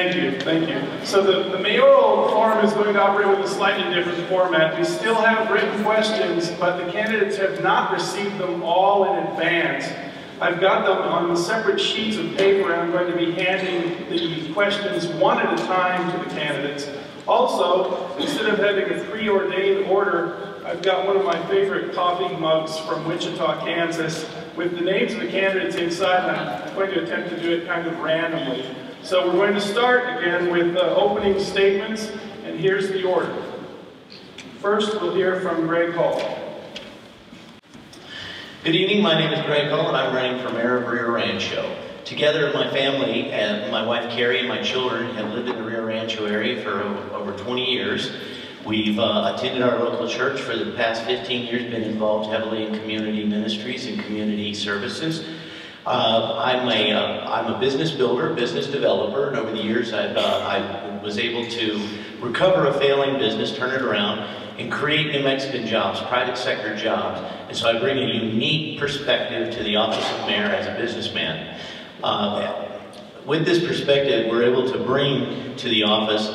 Thank you, thank you. So the mayoral forum is going to operate with a slightly different format. We still have written questions, but the candidates have not received them all in advance. I've got them on separate sheets of paper, and I'm going to be handing the questions one at a time to the candidates. Also, instead of having a preordained order, I've got one of my favorite coffee mugs from Wichita, Kansas, with the names of the candidates inside, and I'm going to attempt to do it kind of randomly. So we're going to start again with opening statements, and here's the order. First, we'll hear from Greg Hall. Good evening, my name is Greg Hall, and I'm running for mayor of Rio Rancho. Together, my family and my wife Carrie and my children have lived in the Rio Rancho area for over 20 years. We've attended our local church for the past 15 years, been involved heavily in community ministries and community services. I'm a business builder, business developer, and over the years I was able to recover a failing business, turn it around, and create new Mexican jobs, private sector jobs. And so I bring a unique perspective to the office of mayor as a businessman. With this perspective, we're able to bring to the office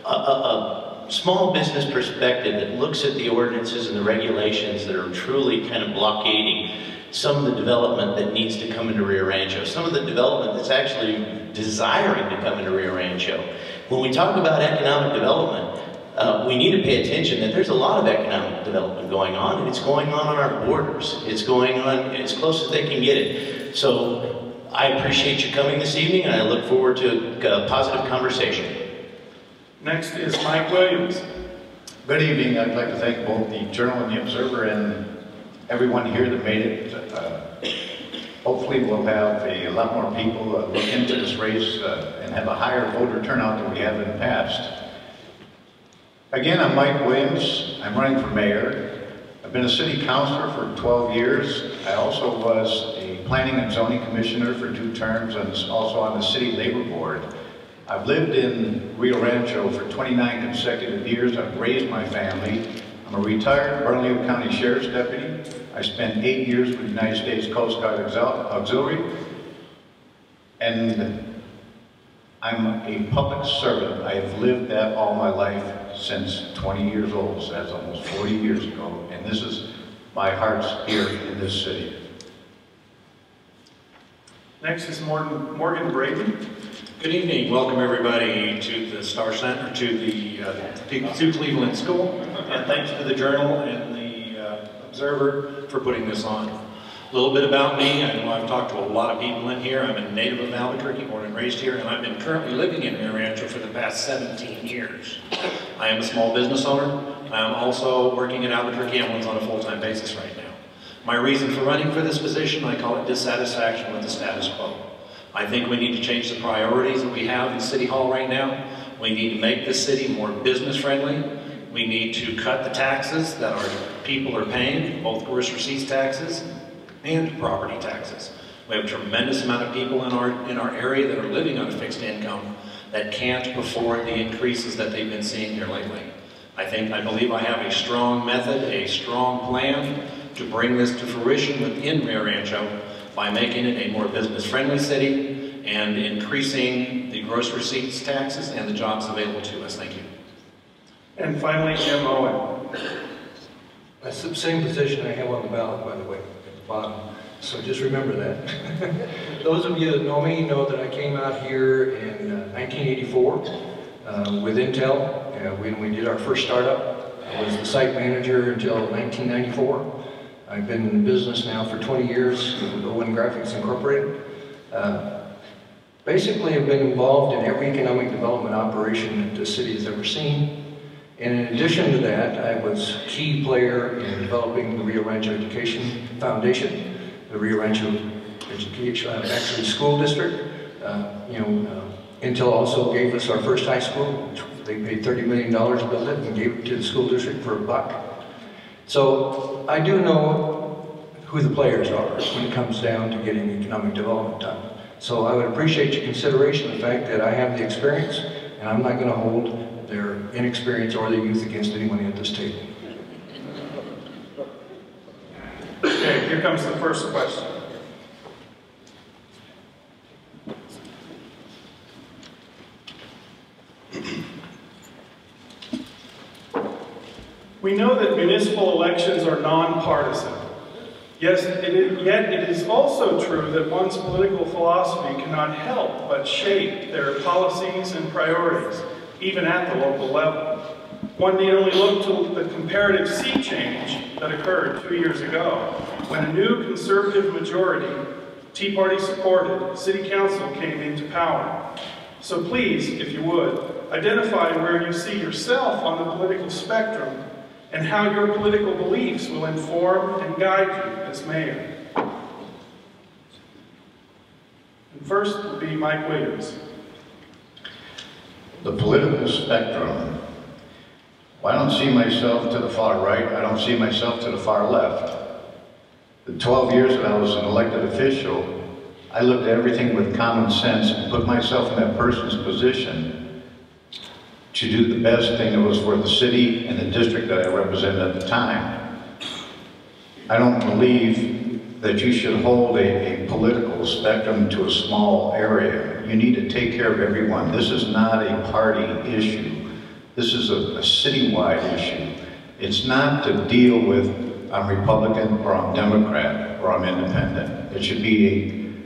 a small business perspective that looks at the ordinances and the regulations that are truly kind of blockading some of the development that needs to come into Rio Rancho, some of the development that's actually desiring to come into Rio Rancho. When we talk about economic development, we need to pay attention that there's a lot of economic development going on, and it's going on our borders. It's going on as close as they can get it. So I appreciate you coming this evening, and I look forward to a positive conversation. Next is Mike Williams. Good evening. I'd like to thank both the Journal and the Observer and everyone here that made it. Hopefully we'll have a lot more people look into this race and have a higher voter turnout than we have in the past. Again, I'm Mike Williams. I'm running for mayor. I've been a city councilor for 12 years. I also was a planning and zoning commissioner for 2 terms and also on the city labor board. I've lived in Rio Rancho for 29 consecutive years. I've raised my family. I'm a retired Bernalillo County Sheriff's Deputy. I spent 8 years with the United States Coast Guard Auxiliary. And I'm a public servant. I have lived that all my life since 20 years old, so that's almost 40 years ago. And this is my heart's here in this city. Next is Morgan Brady. Good evening. Welcome everybody to the Star Center, to the Cleveland School, and thanks to the Journal and the Observer for putting this on. A little bit about me. I know I've talked to a lot of people in here. I'm a native of Albuquerque, born and raised here, and I've been currently living in Rio Rancho for the past 17 years. I am a small business owner. I'm also working in Albuquerque on a full-time basis right now. My reason for running for this position, I call it dissatisfaction with the status quo. I think we need to change the priorities that we have in City Hall right now. We need to make this city more business friendly. We need to cut the taxes that our people are paying, both gross receipts taxes and property taxes. We have a tremendous amount of people in our area that are living on a fixed income that can't afford the increases that they've been seeing here lately. I believe I have a strong method, a strong plan to bring this to fruition within Rio Rancho by making it a more business-friendly city and increasing the gross receipts taxes and the jobs available to us. Thank you. And finally, Jim Owen. That's the same position I have on the ballot, by the way, at the bottom. So just remember that. Those of you that know me know that I came out here in 1984 with Intel. When we did our first startup, I was the site manager until 1994. I've been in business now for 20 years with Owen Graphics Incorporated. Basically, I've been involved in every economic development operation that the city has ever seen. And in addition to that, I was a key player in developing the Rio Rancho Education Foundation, the Rio Rancho actually school district. Intel also gave us our first high school. They paid $30 million to build it and gave it to the school district for $1. So I do know who the players are when it comes down to getting economic development done. So I would appreciate your consideration of the fact that I have the experience, and I'm not going to hold their inexperience or their youth against anyone at this table. Okay, here comes the first question. We know that municipal elections are nonpartisan. Yes, yet it is also true that one's political philosophy cannot help but shape their policies and priorities, even at the local level. One need only look to the comparative sea change that occurred 2 years ago, when a new conservative majority, Tea Party supported, City Council came into power. So please, if you would, identify where you see yourself on the political spectrum and how your political beliefs will inform and guide you as mayor. And first would be Mike Williams. The political spectrum. Well, I don't see myself to the far right. I don't see myself to the far left. The 12 years that I was an elected official, I looked at everything with common sense and put myself in that person's position to do the best thing that was for the city and the district that I represented at the time. I don't believe that you should hold a political spectrum to a small area. You need to take care of everyone. This is not a party issue. This is a citywide issue. It's not to deal with I'm Republican or I'm Democrat or I'm independent. It should be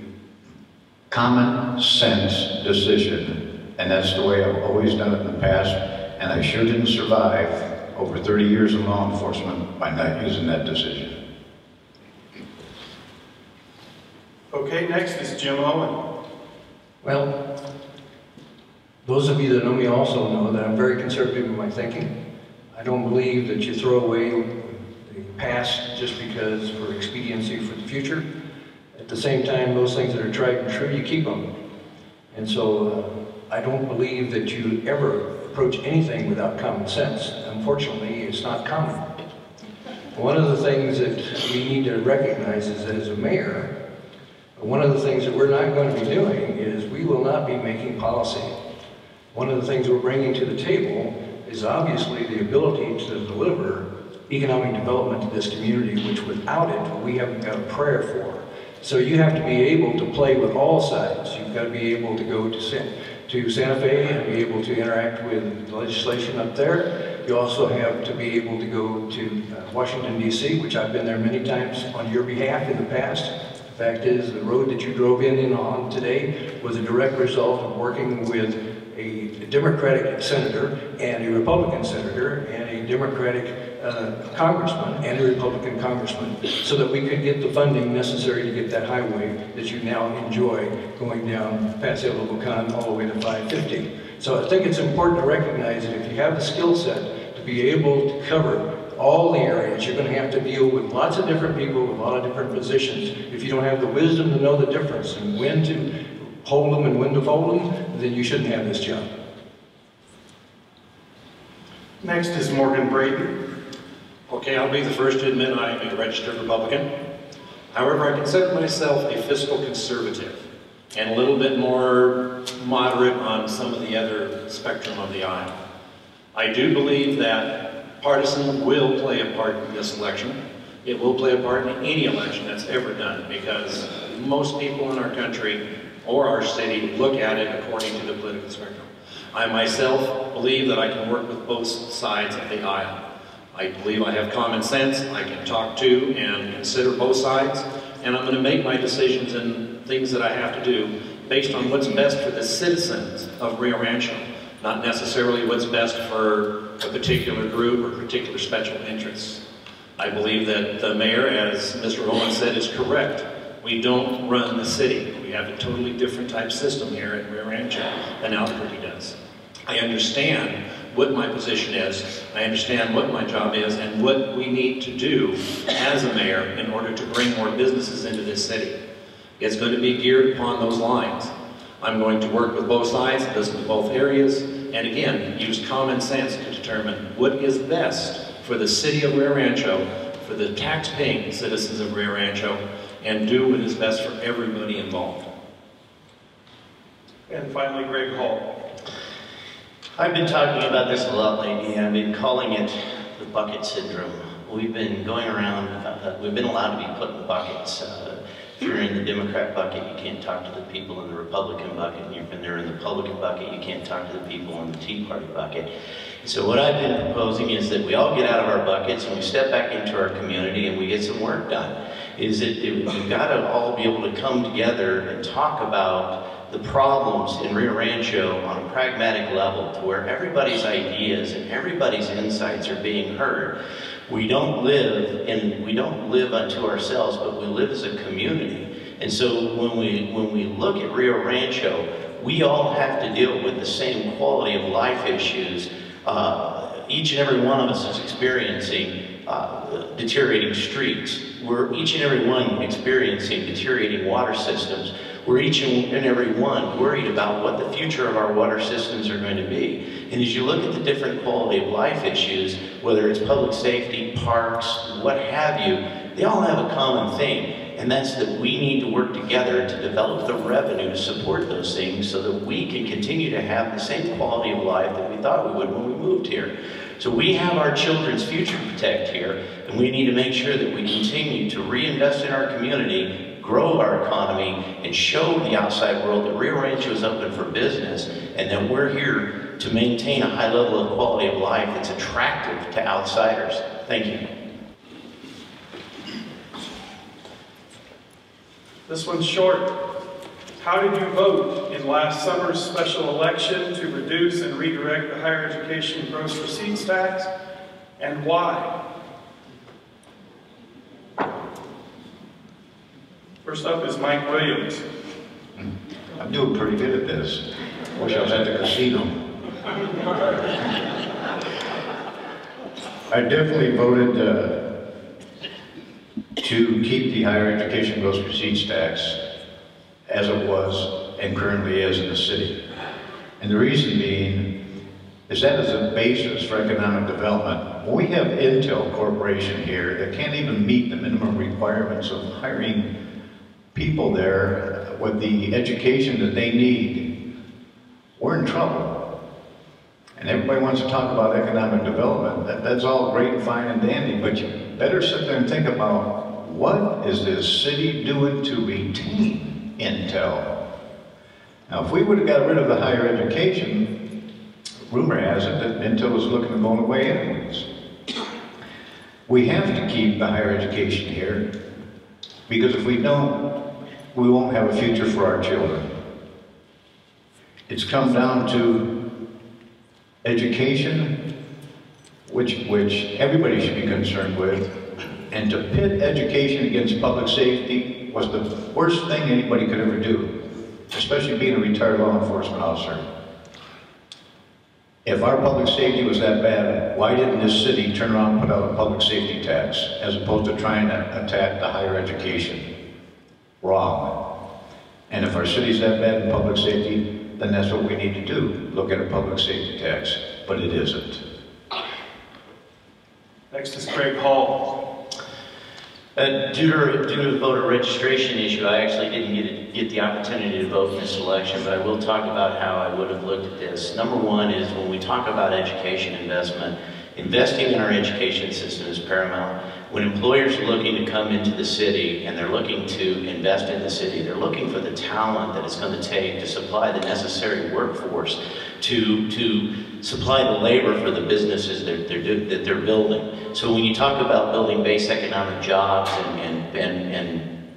a common sense decision, and that's the way I've always done it in the past, and I sure didn't survive over 30 years of law enforcement by not using that decision. Okay, next is Jim Owen. Well, those of you that know me also know that I'm very conservative in my thinking. I don't believe that you throw away the past just because for expediency for the future. At the same time, those things that are tried and true, you keep them. And so I don't believe that you ever approach anything without common sense. Unfortunately, it's not common. One of the things that we need to recognize is that as a mayor, one of the things that we're not going to be doing is we will not be making policy. One of the things we're bringing to the table is obviously the ability to deliver economic development to this community, which without it, we haven't got a prayer for. So you have to be able to play with all sides. You've got to be able to go to Santa Fe and be able to interact with the legislation up there. You also have to be able to go to Washington, D.C., which I've been there many times on your behalf in the past. The fact is, the road that you drove in on today was a direct result of working with a Democratic senator and a Republican senator and a Democratic congressman and a Republican congressman so that we could get the funding necessary to get that highway that you now enjoy going down past El Albuquerque all the way to 550. So I think it's important to recognize that if you have the skill set to be able to cover all the areas, you're going to have to deal with lots of different people with a lot of different positions. If you don't have the wisdom to know the difference and when to hold them and when to fold them, then you shouldn't have this job. Next is Morgan Braden. Okay, I'll be the first to admit I am a registered Republican. However, I consider myself a fiscal conservative and a little bit more moderate on some of the other spectrum of the aisle. I do believe that partisan will play a part in this election. It will play a part in any election that's ever done because most people in our country or our city look at it according to the political spectrum. I myself believe that I can work with both sides of the aisle. I believe I have common sense, I can talk to and consider both sides, and I'm going to make my decisions and things that I have to do based on what's best for the citizens of Rio Rancho, not necessarily what's best for a particular group or particular special interests. I believe that the mayor, as Mr. Owen said, is correct. We don't run the city. We have a totally different type system here at Rio Rancho than Albuquerque does. I understand what my position is, I understand what my job is, and what we need to do as a mayor in order to bring more businesses into this city. It's going to be geared upon those lines. I'm going to work with both sides, listen to both areas, and again, use common sense to determine what is best for the city of Rio Rancho, for the tax-paying citizens of Rio Rancho, and do what is best for everybody involved. And finally, Greg Hall. I've been talking about this a lot lately. I've been calling it the bucket syndrome. We've been going around, we've been allowed to be put in buckets. If you're in the Democrat bucket, you can't talk to the people in the Republican bucket. And if they're in the Republican bucket, you can't talk to the people in the Tea Party bucket. So what I've been proposing is that we all get out of our buckets and we step back into our community and we get some work done. We've got to all be able to come together and talk about the problems in Rio Rancho on a pragmatic level, to where everybody's ideas and everybody's insights are being heard. We don't live unto ourselves, but we live as a community. And so when we look at Rio Rancho, we all have to deal with the same quality of life issues. Each and every one of us is experiencing deteriorating streets. We're each and every one experiencing deteriorating water systems. We're each and every one worried about what the future of our water systems are going to be. And as you look at the different quality of life issues, whether it's public safety, parks, what have you, they all have a common thing. And that's that we need to work together to develop the revenue to support those things so that we can continue to have the same quality of life that we thought we would when we moved here. So we have our children's future to protect here, and we need to make sure that we continue to reinvest in our community, grow our economy, and show the outside world that Rio Rancho is open for business, and that we're here to maintain a high level of quality of life that's attractive to outsiders. Thank you. This one's short. How did you vote in last summer's special election to reduce and redirect the higher education gross receipts tax, and why? First up is Mike Williams. I'm doing pretty good at this. Wish I was at the casino. I definitely voted to keep the higher education gross receipts tax as it was and currently is in the city. And the reason being is that is a basis for economic development. When we have Intel Corporation here that can't even meet the minimum requirements of hiring people there with the education that they need, we're in trouble. And everybody wants to talk about economic development. That's all great and fine and dandy, but you better sit there and think about what is this city doing to retain Intel. Now, if we would have got rid of the higher education, rumor has it that Intel was looking at going away anyways. We have to keep the higher education here, because if we don't, we won't have a future for our children. It's come down to education, which everybody should be concerned with, and to pit education against public safety was the worst thing anybody could ever do, especially being a retired law enforcement officer. If our public safety was that bad, why didn't this city turn around and put out a public safety tax as opposed to trying to attack the higher education? Wrong. And if our city's that bad in public safety, then that's what we need to do, look at a public safety tax, but it isn't. Next is Craig Hall. Due to the voter registration issue, I actually didn't get the opportunity to vote in this election, but I will talk about how I would have looked at this. Number one is when we talk about education investment, investing in our education system is paramount. When employers are looking to come into the city and they're looking to invest in the city, they're looking for the talent that it's going to take to supply the necessary workforce to supply the labor for the businesses that they're building. So when you talk about building base economic jobs and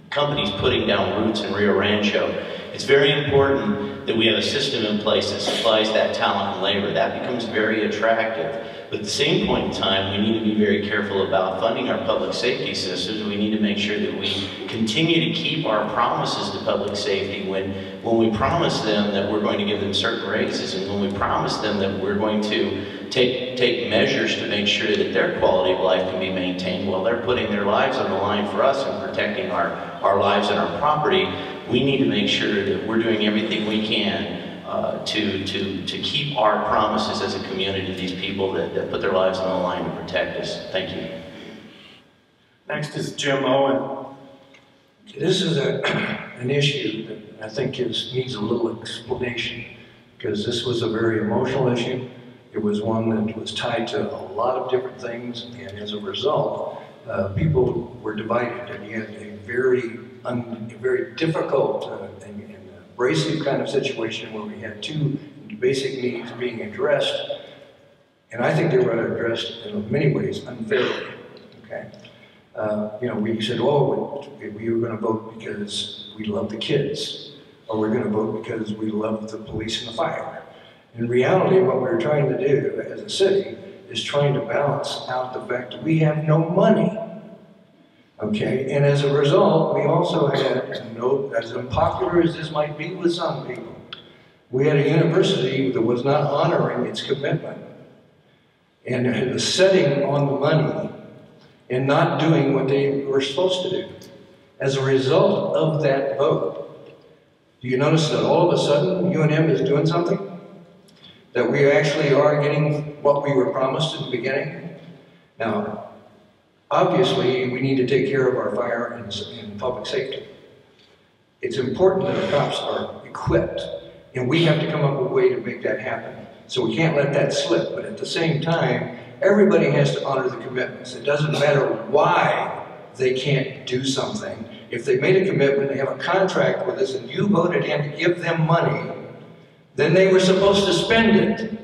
companies putting down roots in Rio Rancho, it's very important that we have a system in place that supplies that talent and labor. That becomes very attractive. But at the same point in time, we need to be very careful about funding our public safety systems. We need to make sure that we continue to keep our promises to public safety when we promise them that we're going to give them certain raises, and when we promise them that we're going to take measures to make sure that their quality of life can be maintained while they're putting their lives on the line for us and protecting our lives and our property. We need to make sure that we're doing everything we can to keep our promises as a community to these people that put their lives on the line to protect us. Thank you. Next is Jim Owen. This is an issue that I think needs a little explanation, because this was a very emotional issue. It was one that was tied to a lot of different things, and as a result, people were divided, and you had a very difficult and abrasive kind of situation where we had two basic needs being addressed, and I think they were addressed in many ways unfairly. Okay, you know, we said, oh, we were going to vote because we love the kids, or we're going to vote because we love the police and the fire. In reality, what we're trying to do as a city is trying to balance out the fact that we have no money. Okay, and as a result, we also had, you know, as unpopular as this might be with some people, we had a university that was not honoring its commitment and it was setting on the money and not doing what they were supposed to do. As a result of that vote, do you notice that all of a sudden UNM is doing something? That we actually are getting what we were promised at the beginning? Now, obviously, we need to take care of our fire and public safety. It's important that our cops are equipped, and we have to come up with a way to make that happen. So we can't let that slip, but at the same time, everybody has to honor the commitments. It doesn't matter why they can't do something. If they made a commitment, they have a contract with us, and you voted in to give them money, then they were supposed to spend it,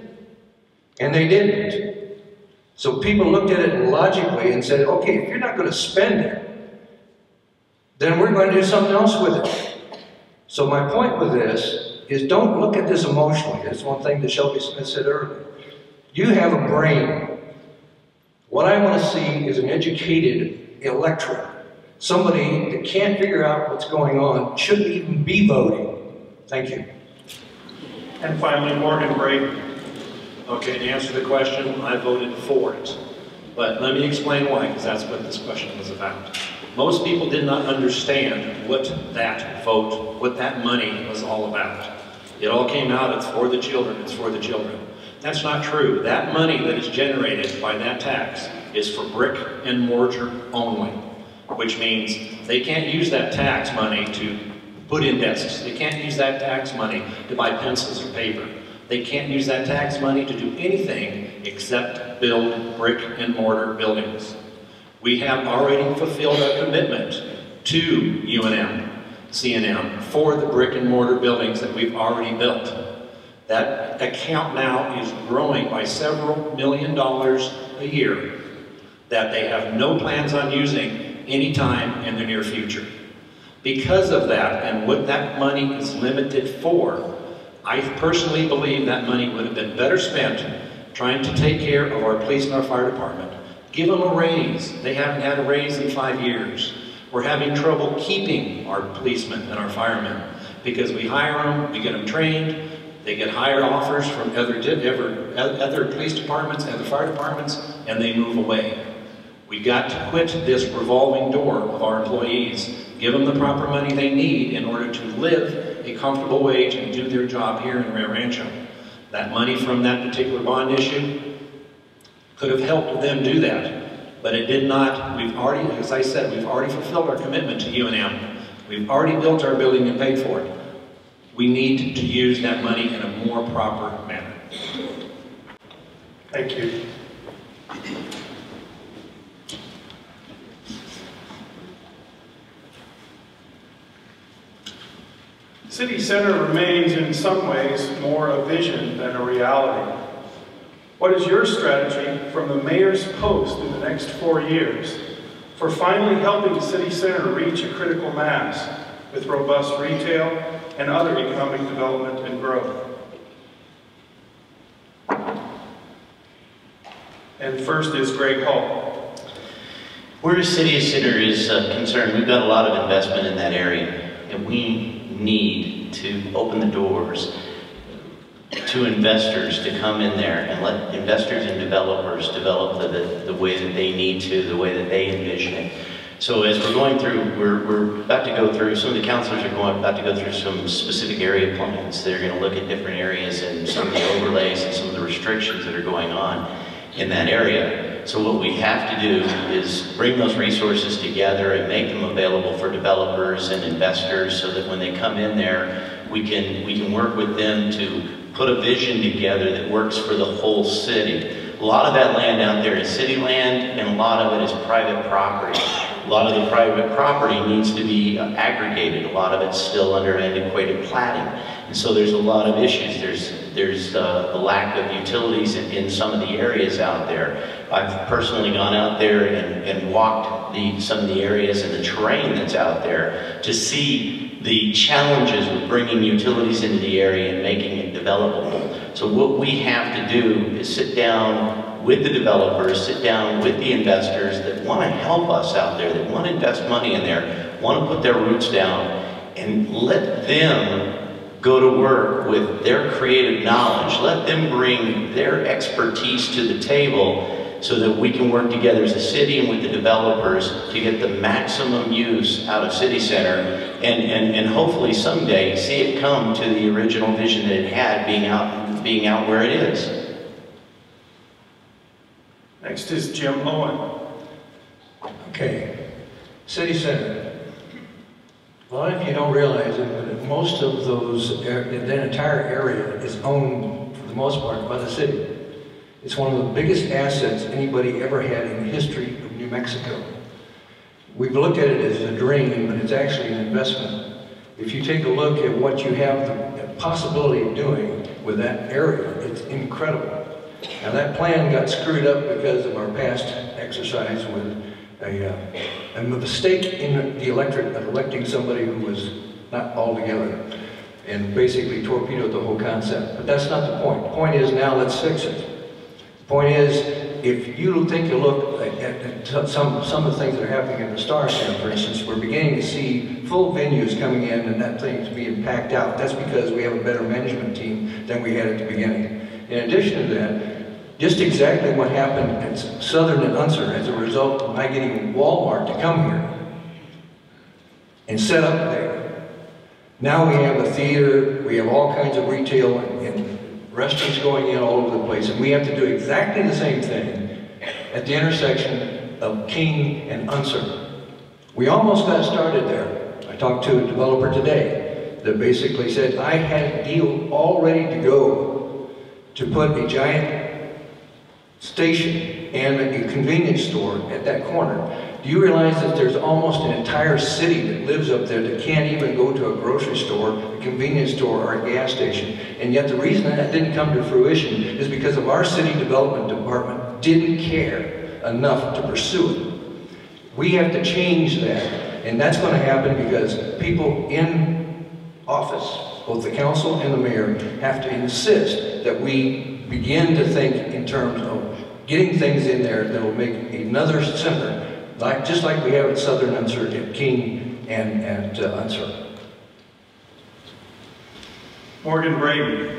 and they didn't. So people looked at it logically and said, okay, if you're not going to spend it, then we're going to do something else with it. So my point with this is don't look at this emotionally. That's one thing that Shelby Smith said earlier. You have a brain. What I want to see is an educated electorate. Somebody that can't figure out what's going on shouldn't even be voting. Thank you. And finally, Morgan Brady. Okay, to answer the question, I voted for it. But let me explain why, because that's what this question was about. Most people did not understand what that vote, what that money was all about. It all came out, it's for the children, it's for the children. That's not true. That money that is generated by that tax is for brick and mortar only, which means they can't use that tax money to put in desks. They can't use that tax money to buy pencils or paper. They can't use that tax money to do anything except build brick and mortar buildings. We have already fulfilled our commitment to UNM, CNM, for the brick and mortar buildings that we've already built. That account now is growing by several $1 million a year that they have no plans on using anytime in the near future. Because of that, and what that money is limited for, I personally believe that money would have been better spent trying to take care of our police and our fire department. Give them a raise. They haven't had a raise in 5 years. We're having trouble keeping our policemen and our firemen because we hire them, we get them trained, they get hired offers from other police departments, other fire departments, and they move away. We got to quit this revolving door of our employees, give them the proper money they need in order to live a comfortable wage and do their job here in Rio Rancho. That money from that particular bond issue could have helped them do that, but it did not. We've already, as I said, we've already fulfilled our commitment to UNM. We've already built our building and paid for it. We need to use that money in a more proper manner. Thank you. City Center remains in some ways more a vision than a reality. What is your strategy from the mayor's post in the next 4 years for finally helping City Center reach a critical mass with robust retail and other economic development and growth? And first is Greg Hall. Where City Center is concerned, we've got a lot of investment in that area, and we need to open the doors to investors to come in there and let investors and developers develop the way that they need to, the way that they envision it. So as we're going through, we're about to go through, some of the councilors are about to go through some specific area plans. They're going to look at different areas and some of the overlays and some of the restrictions that are going on in that area. So what we have to do is bring those resources together and make them available for developers and investors so that when they come in there, we can work with them to put a vision together that works for the whole city. a lot of that land out there is city land, and a lot of it is private property. A lot of the private property needs to be aggregated. A lot of it's still under antiquated platting. And so there's a lot of issues. There's the lack of utilities in some of the areas out there. I've personally gone out there and walked some of the areas and the terrain that's out there to see the challenges with bringing utilities into the area and making it developable. So what we have to do is sit down with the developers, sit down with the investors that want to help us out there, that want to invest money in there, want to put their roots down, and let them go to work with their creative knowledge. Let them bring their expertise to the table so that we can work together as a city and with the developers to get the maximum use out of City Center and hopefully someday see it come to the original vision that it had, being out where it is. Next is Jim Owen. Okay, City Center. A lot of you don't realize it, but most of that entire area is owned, for the most part, by the city. It's one of the biggest assets anybody ever had in the history of New Mexico. We've looked at it as a drain, but it's actually an investment. If you take a look at what you have the possibility of doing with that area, it's incredible. Now that plan got screwed up because of our past exercise with a mistake in the electing somebody who was not all together and basically torpedoed the whole concept. But that's not the point. The point is now let's fix it. The point is, if you take a look at some of the things that are happening in the Star Center, for instance, we're beginning to see full venues coming in and that thing's being packed out. That's because we have a better management team than we had at the beginning. In addition to that, just exactly what happened at Southern and Unser as a result of my getting Walmart to come here and set up there. Now we have a theater, we have all kinds of retail and restaurants going in all over the place, and we have to do exactly the same thing at the intersection of King and Unser. We almost got started there. I talked to a developer today that basically said, I had a deal all ready to go to put a giant station and a convenience store at that corner. Do you realize that there's almost an entire city that lives up there that can't even go to a grocery store, a convenience store, or a gas station? And yet the reason that didn't come to fruition is because of our city development department didn't care enough to pursue it. We have to change that, and that's going to happen because people in office, both the council and the mayor, have to insist that we begin to think in terms of getting things in there that will make another center, just like we have at Southern Unser, at King and Unser. Morgan Brady.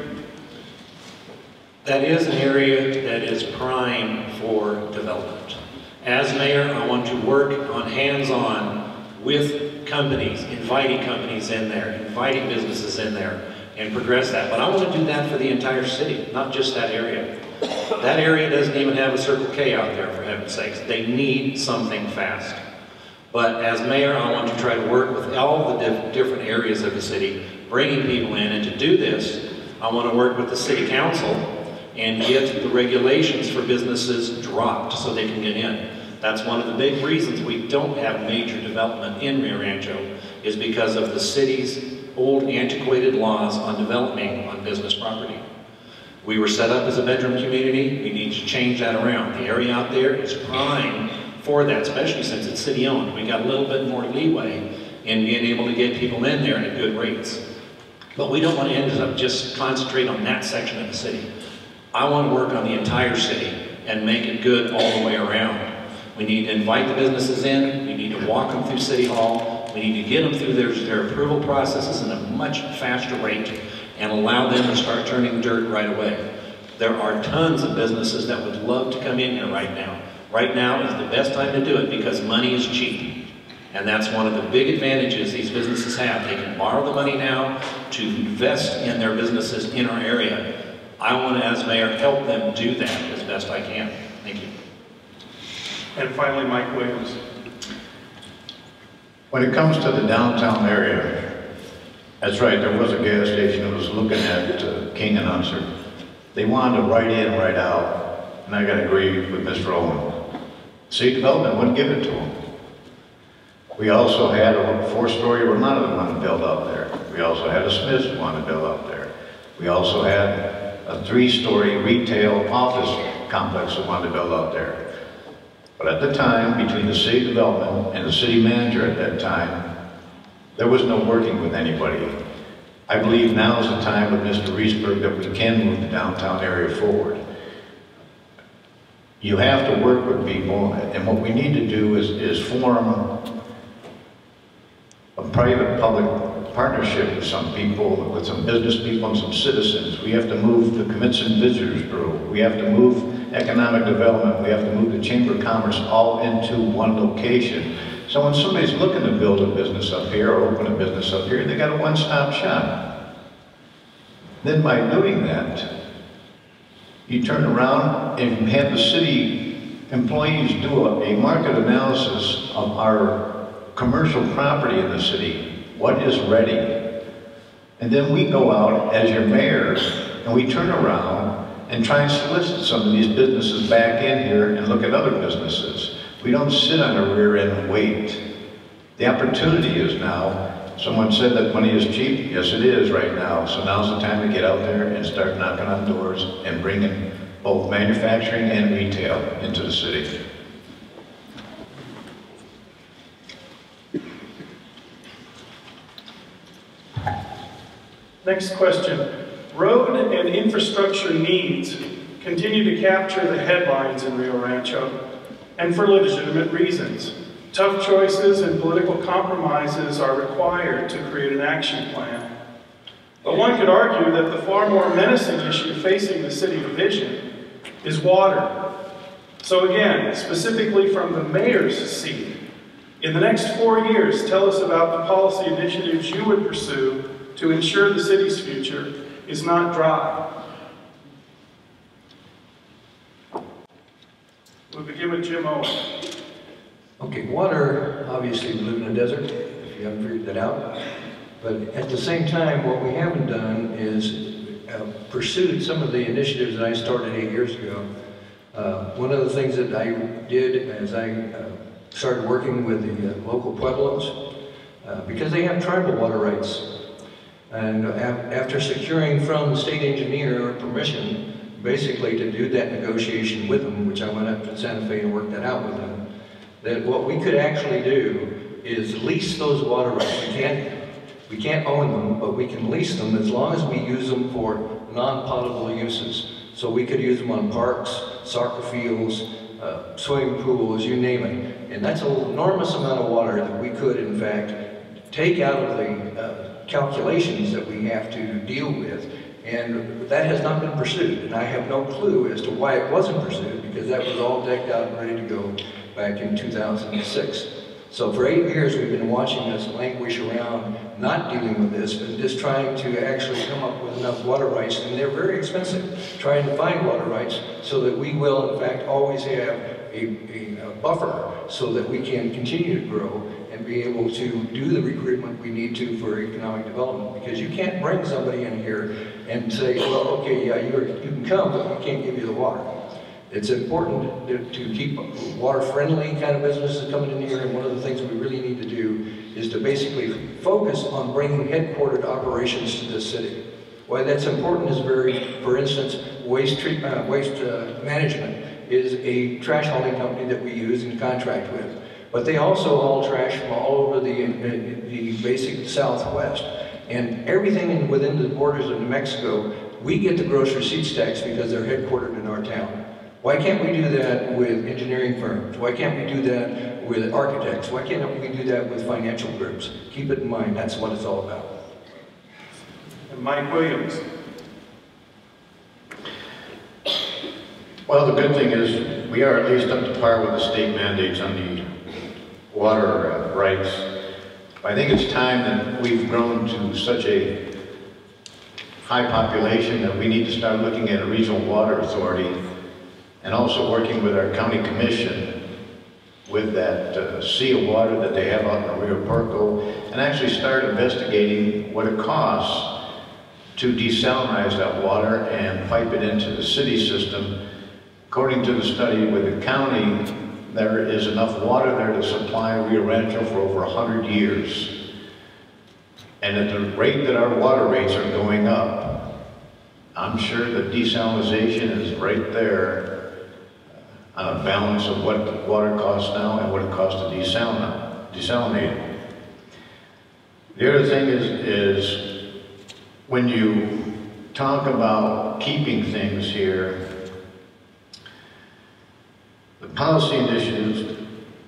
That is an area that is prime for development. As mayor, I want to work on hands-on with companies, inviting companies in there, inviting businesses in there, and progress that. But I want to do that for the entire city, not just that area. That area doesn't even have a Circle K out there, for heaven's sakes. They need something fast. But as mayor, I want to try to work with all the different areas of the city, bringing people in. And to do this, I want to work with the city council and get the regulations for businesses dropped so they can get in. That's one of the big reasons we don't have major development in Rio Rancho, is because of the city's old antiquated laws on developing on business property. We were set up as a bedroom community. We need to change that around. The area out there is prime for that, especially since it's city-owned. We got a little bit more leeway in being able to get people in there at good rates. But we don't want to end up just concentrate on that section of the city. I want to work on the entire city and make it good all the way around. We need to invite the businesses in. We need to walk them through City Hall. We need to get them through their approval processes in a much faster rate and allow them to start turning dirt right away. There are tons of businesses that would love to come in here right now. Right now is the best time to do it because money is cheap. And that's one of the big advantages these businesses have. They can borrow the money now to invest in their businesses in our area. I want to, as mayor, help them do that as best I can. Thank you. And finally, Mike Williams. When it comes to the downtown area, that's right, there was a gas station that was looking at King and Unser. They wanted to right in, right out. and I gotta agree with Mr. Owen. City Development wouldn't give it to them. We also had a 4-story Ramada that wanted to build out there. We also had a Smith's that wanted to build out there. We also had a 3-story retail office complex that wanted to build out there. But at the time, between the city development and the city manager at that time, there was no working with anybody. I believe now is the time with Mr. Reesberg that we can move the downtown area forward. You have to work with people, and what we need to do is form a private-public partnership with some people, with some business people and some citizens. We have to move the Convention Visitors Bureau. We have to move economic development. We have to move the Chamber of Commerce all into one location. So when somebody's looking to build a business up here or open a business up here, they got a one-stop shop. Then by doing that, you turn around and have the city employees do a market analysis of our commercial property in the city. What is ready? And then we go out as your mayors and we turn around and try and solicit some of these businesses back in here and look at other businesses. We don't sit on our rear end and wait. The opportunity is now. Someone said that money is cheap. Yes, it is right now. So now's the time to get out there and start knocking on doors and bringing both manufacturing and retail into the city. Next question. Road and infrastructure needs continue to capture the headlines in Rio Rancho, and for legitimate reasons. Tough choices and political compromises are required to create an action plan. But one could argue that the far more menacing issue facing the city division is water. So again, specifically from the mayor's seat, in the next 4 years, tell us about the policy initiatives you would pursue to ensure the city's future is not dry. We'll begin with Jim Owen. Okay, water, obviously we live in a desert, if you haven't figured that out. But at the same time, what we haven't done is pursued some of the initiatives that I started 8 years ago. One of the things that I did as I started working with the local pueblos, because they have tribal water rights. And after securing from the state engineer permission, basically to do that negotiation with them, which I went up to Santa Fe and worked that out with them, that what we could actually do is lease those water rights. We can't own them, but we can lease them as long as we use them for non-potable uses. So we could use them on parks, soccer fields, swimming pools, you name it. And that's an enormous amount of water that we could, in fact, take out of the calculations that we have to deal with. And that has not been pursued. And I have no clue as to why it wasn't pursued, because that was all decked out and ready to go back in 2006. So for 8 years we've been watching us languish around, not dealing with this, but just trying to actually come up with enough water rights, and they're very expensive, trying to find water rights so that we will in fact always have a buffer so that we can continue to grow and be able to do the recruitment we need to for economic development. Because you can't bring somebody in here and say, well, okay, yeah, you can come, but we can't give you the water. It's important to keep water-friendly kind of businesses coming in here, and one of the things we really need to do is to basically focus on bringing headquartered operations to this city. Why that's important is for instance, waste management is a trash hauling company that we use and contract with. But they also haul trash from all over the basic Southwest. And everything within the borders of New Mexico, we get the gross receipts tax because they're headquartered in our town. Why can't we do that with engineering firms? Why can't we do that with architects? Why can't we do that with financial groups? Keep it in mind, that's what it's all about. And Mike Williams. Well, the good thing is we are at least up to par with the state mandates on the water rights. I think it's time that we've grown to such a high population that we need to start looking at a regional water authority and also working with our county commission with that sea of water that they have out in Rio Rancho, and actually start investigating what it costs to desalinize that water and pipe it into the city system according to the study with the county, there is enough water there to supply Rio Rancho for over 100 years. And at the rate that our water rates are going up, I'm sure that desalinization is right there on a balance of what the water costs now and what it costs to desalinate it. The other thing is when you talk about keeping things here, the policy initiatives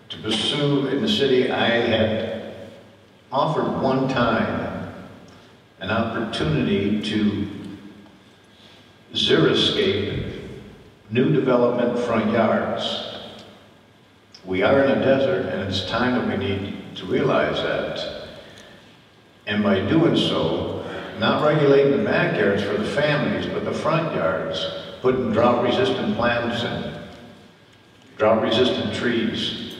to pursue in the city, I had offered one time an opportunity to xeriscape new development front yards. We are in a desert, and it's time that we need to realize that. And by doing so, not regulating the backyards for the families, but the front yards, putting drought-resistant plants in, drought-resistant trees.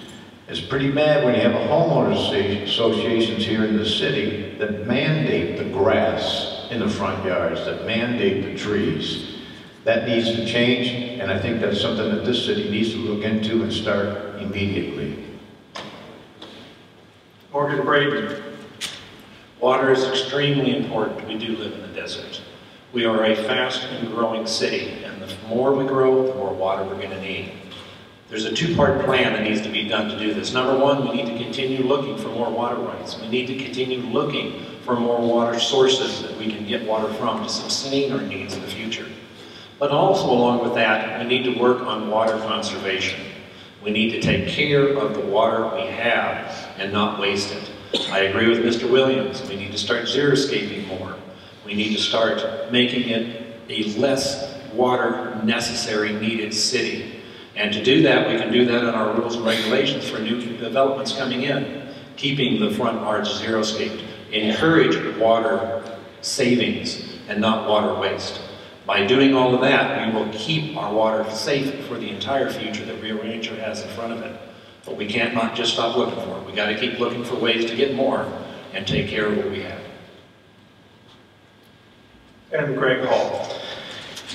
It's pretty bad when you have a homeowners associations here in the city that mandate the grass in the front yards, that mandate the trees. That needs to change, and I think that's something that this city needs to look into and start immediately. Morgan Brady. Water is extremely important. We do live in the desert. We are a fast and growing city, and the more we grow, the more water we're going to need. There's a two-part plan that needs to be done to do this. Number one, we need to continue looking for more water rights. We need to continue looking for more water sources that we can get water from to sustain our needs in the future. But also along with that, we need to work on water conservation. We need to take care of the water we have and not waste it. I agree with Mr. Williams. We need to start xeriscaping more. We need to start making it a less water necessary needed city. And to do that, we can do that in our rules and regulations for new developments coming in. Keeping the front yards xeriscaped. Encourage water savings and not water waste. By doing all of that, we will keep our water safe for the entire future that Rio Rancho has in front of it. But we can't not just stop looking for it. We got to keep looking for ways to get more and take care of what we have. And Greg Hall.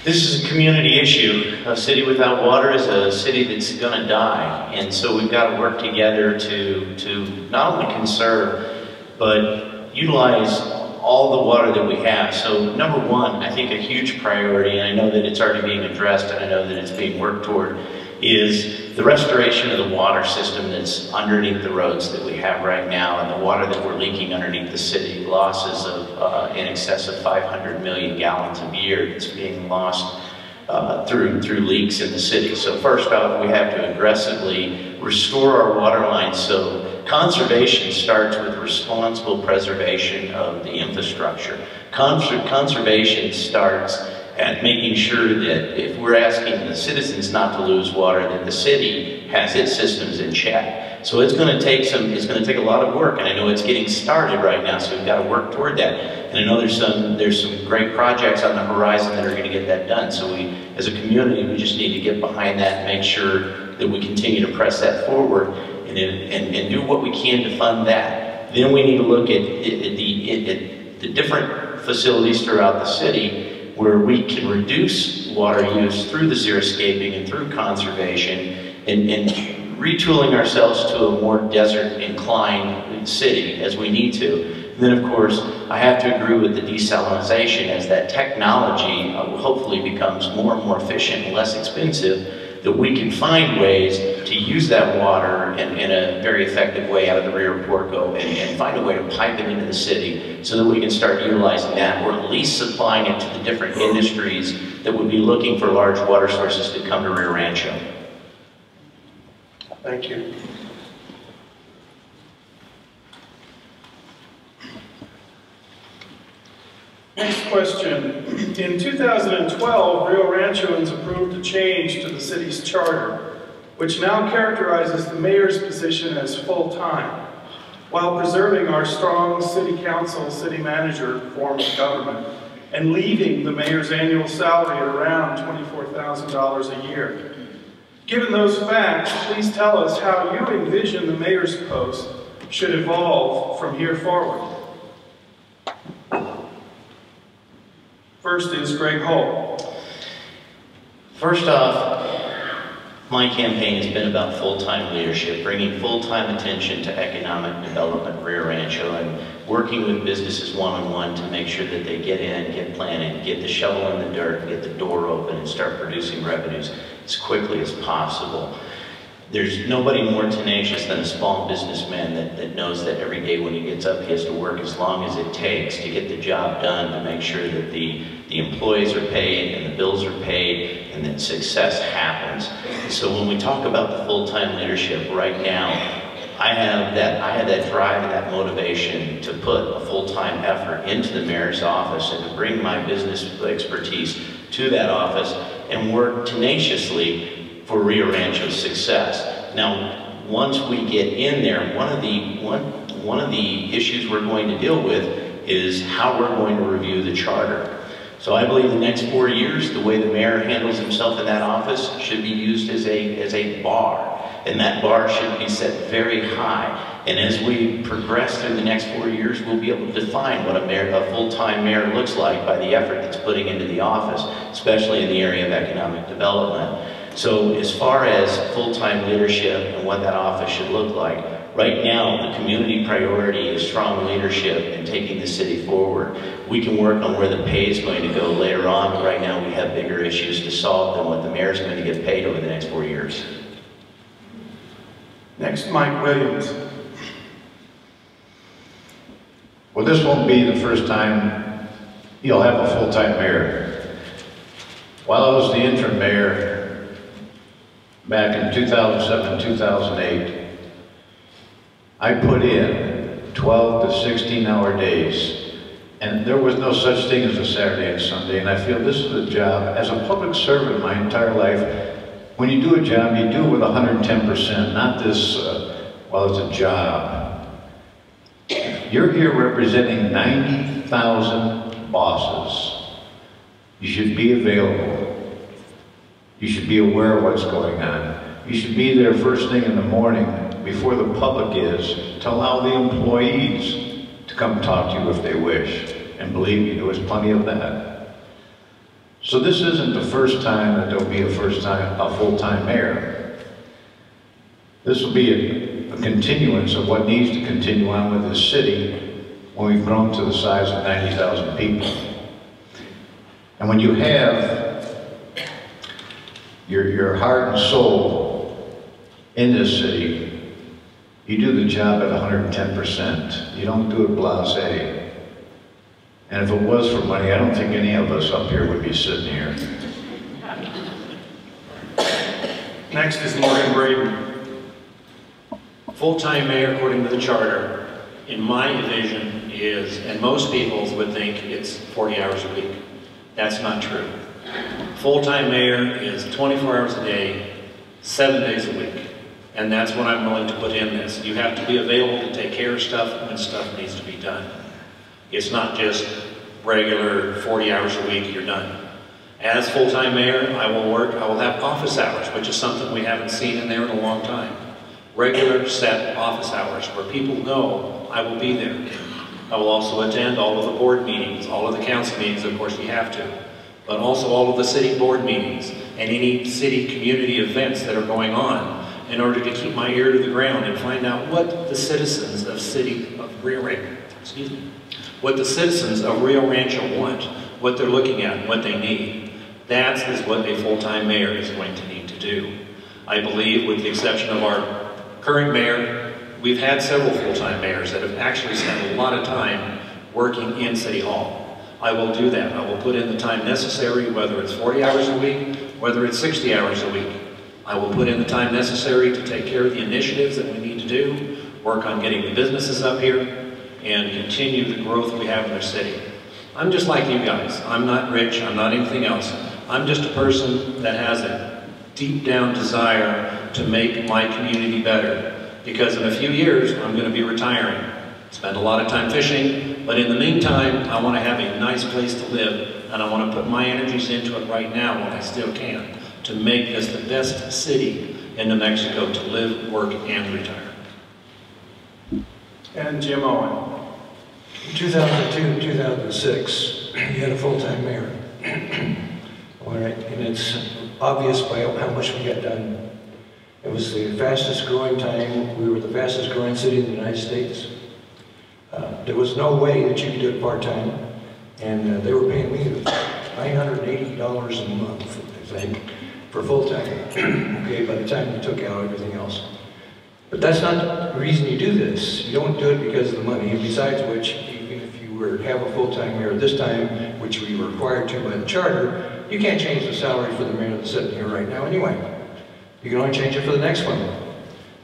This is a community issue. A city without water is a city that's going to die. And so we've got to work together to not only conserve, but utilize all the water that we have. So number one, I think a huge priority, and I know that it's already being addressed and I know that it's being worked toward, is the restoration of the water system that's underneath the roads that we have right now and the water that we're leaking underneath the city. Losses of in excess of 500 million gallons a year that's being lost through leaks in the city. So first off, we have to aggressively restore our water lines. So conservation starts with responsible preservation of the infrastructure. Conservation starts at making sure that if we're asking the citizens not to lose water, that the city has its systems in check. So it's going to take a lot of work, and I know it's getting started right now, so we've got to work toward that. And I know there's some great projects on the horizon that are going to get that done. So we, as a community, we just need to get behind that and make sure that we continue to press that forward and do what we can to fund that. Then we need to look at the different facilities throughout the city where we can reduce water use through the xeriscaping and through conservation and retooling ourselves to a more desert-inclined city as we need to. And then, of course, I have to agree with the desalinization as that technology hopefully becomes more and more efficient and less expensive, that we can find ways to use that water in a very effective way out of the Rio Rancho and find a way to pipe it into the city so that we can start utilizing that, or at least supplying it to the different industries that would be looking for large water sources to come to Rio Rancho. Thank you. Next question. In 2012, Rio Ranchoans approved a change to the city's charter, which now characterizes the mayor's position as full-time, while preserving our strong city council, city manager form of government, and leaving the mayor's annual salary at around $24,000 a year. Given those facts, please tell us how you envision the mayor's post should evolve from here forward. First is Greg Holt. First off, My campaign has been about full-time leadership, bringing full-time attention to economic development in Rio Rancho and working with businesses one-on-one to make sure that they get in, get planted, get the shovel in the dirt, get the door open and start producing revenues as quickly as possible. There's nobody more tenacious than a small businessman that knows that every day when he gets up, he has to work as long as it takes to get the job done, to make sure that the employees are paid and the bills are paid and that success happens. And so when we talk about the full-time leadership right now, I have that drive and that motivation to put a full-time effort into the mayor's office and to bring my business expertise to that office and work tenaciously for Rio Rancho's success. Now, once we get in there, one of the issues we're going to deal with is how we're going to review the charter. So I believe the next 4 years, the way the mayor handles himself in that office should be used as a bar. And that bar should be set very high. And as we progress through the next 4 years, we'll be able to define what a full-time mayor looks like by the effort that's putting into the office, especially in the area of economic development. So as far as full-time leadership and what that office should look like, right now the community priority is strong leadership and taking the city forward. We can work on where the pay is going to go later on, but right now we have bigger issues to solve than what the mayor is going to get paid over the next 4 years. Next, Mike Williams. Well, this won't be the first time you'll have a full-time mayor. While I was the interim mayor back in 2007, 2008, I put in 12 to 16-hour days, and there was no such thing as a Saturday and Sunday, and I feel this is a job, as a public servant my entire life, when you do a job, you do it with 110%, not this, well, it's a job. You're here representing 90,000 bosses. You should be available. You should be aware of what's going on. You should be there first thing in the morning before the public is to allow the employees to come talk to you if they wish. And believe me, there was plenty of that. So this isn't the first time that there'll be a full-time mayor. This will be a continuance of what needs to continue on with this city when we've grown to the size of 90,000 people. And when you have your heart and soul in this city, you do the job at 110%. You don't do it blasé. And if it was for money, I don't think any of us up here would be sitting here. Next is Morgan Braden. Full-time mayor, according to the charter, in my division is, and most people would think it's 40 hours a week. That's not true. Full-time mayor is 24 hours a day, 7 days a week. And that's what I'm willing to put in this. You have to be available to take care of stuff when stuff needs to be done. It's not just regular 40 hours a week, you're done. As full-time mayor, I will have office hours, which is something we haven't seen in there in a long time. Regular set office hours where people know I will be there. I will also attend all of the board meetings, all of the council meetings, of course you have to, but also all of the city board meetings and any city community events that are going on in order to keep my ear to the ground and find out what the citizens of Rio Rancho want, what they're looking at, and what they need. That is what a full-time mayor is going to need to do. I believe, with the exception of our current mayor, we've had several full-time mayors that have actually spent a lot of time working in City Hall. I will do that. I will put in the time necessary, whether it's 40 hours a week, whether it's 60 hours a week. I will put in the time necessary to take care of the initiatives that we need to do, work on getting the businesses up here, and continue the growth we have in our city. I'm just like you guys. I'm not rich. I'm not anything else. I'm just a person that has a deep down desire to make my community better, because in a few years I'm going to be retiring. Spend a lot of time fishing, but in the meantime I want to have a nice place to live, and I want to put my energies into it right now when I still can, to make this the best city in New Mexico to live, work, and retire. And Jim Owen. In 2002, 2006, you had a full-time mayor. All right, and it's obvious by how much we got done It was the fastest growing time. We were the fastest growing city in the United States. There was no way that you could do it part-time, and they were paying me $980 a month, I think, for full-time, okay, by the time you took out everything else. But that's not the reason you do this. You don't do it because of the money, and besides which, even if you were to have a full-time mayor at this time, which we were required to by the charter, you can't change the salary for the mayor that's sitting here right now anyway. You can only change it for the next one.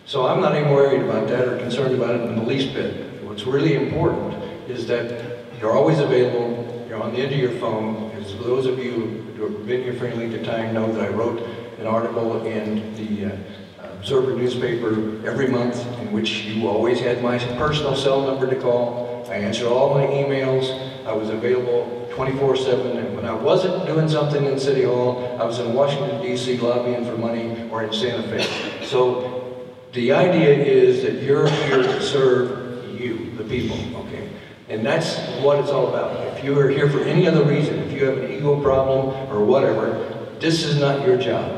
So I'm not even worried about that or concerned about it in the least bit. What's really important is that you're always available, you're on the end of your phone. As those of you who have been here for any length of time know that I wrote an article in the Observer newspaper every month in which you always had my personal cell number to call. I answered all my emails. I was available 24/7, and when I wasn't doing something in City Hall, I was in Washington, D.C. lobbying for money or in Santa Fe. So the idea is that you're here to serve you, the people, okay? And that's what it's all about. If you are here for any other reason, if you have an ego problem or whatever, this is not your job.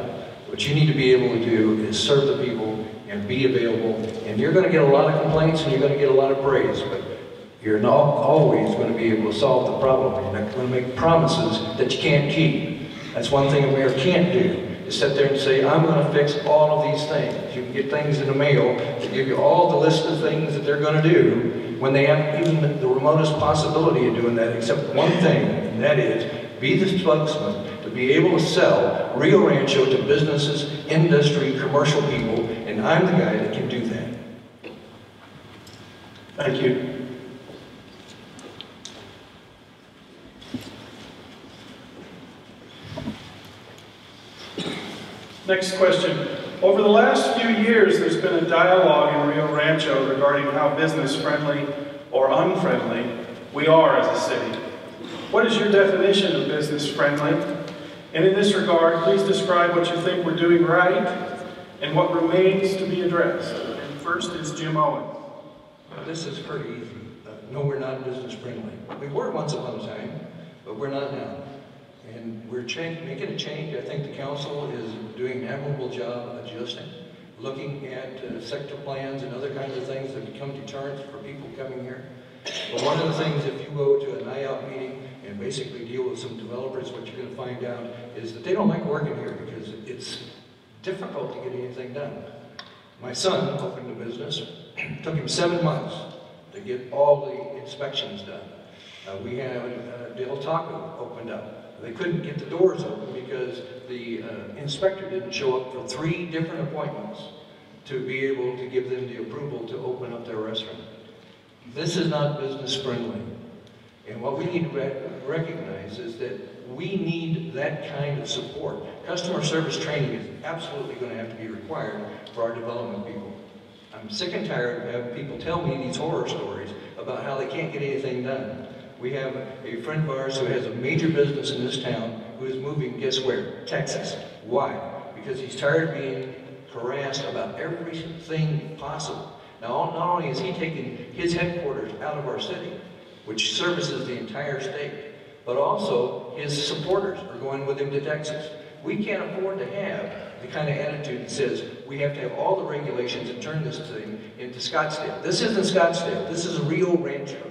What you need to be able to do is serve the people and be available. And you're going to get a lot of complaints and you're going to get a lot of praise, but you're not always going to be able to solve the problem. You're not going to make promises that you can't keep. That's one thing a mayor can't do, is sit there and say, I'm going to fix all of these things. You can get things in the mail that give you all the list of things that they're going to do when they have even the remotest possibility of doing that, except one thing, and that is be the spokesman to be able to sell Rio Rancho to businesses, industry, commercial people, and I'm the guy that can do that. Thank you. Next question. Over the last few years, there's been a dialogue in Rio Rancho regarding how business-friendly or unfriendly we are as a city. What is your definition of business-friendly? And in this regard, please describe what you think we're doing right and what remains to be addressed. And first is Jim Owen. This is pretty easy. No, we're not business-friendly. We were once upon a time, but we're not now. And we're making a change. I think the council is doing an admirable job adjusting, looking at sector plans and other kinds of things that become deterrents for people coming here. But one of the things, if you go to an IOP meeting and basically deal with some developers, what you're going to find out is that they don't like working here because it's difficult to get anything done. My son opened a business. It took him 7 months to get all the inspections done. We have Del Taco opened up. They couldn't get the doors open because the inspector didn't show up for 3 different appointments to be able to give them the approval to open up their restaurant. This is not business friendly. And what we need to recognize is that we need that kind of support. Customer service training is absolutely going to have to be required for our development people. I'm sick and tired of having people tell me these horror stories about how they can't get anything done. We have a friend of ours who has a major business in this town who is moving, guess where? Texas. Why? Because he's tired of being harassed about everything possible. Now, not only is he taking his headquarters out of our city, which services the entire state, but also his supporters are going with him to Texas. We can't afford to have the kind of attitude that says we have to have all the regulations and turn this thing into Scottsdale. This isn't Scottsdale. This is a Rio Rancho.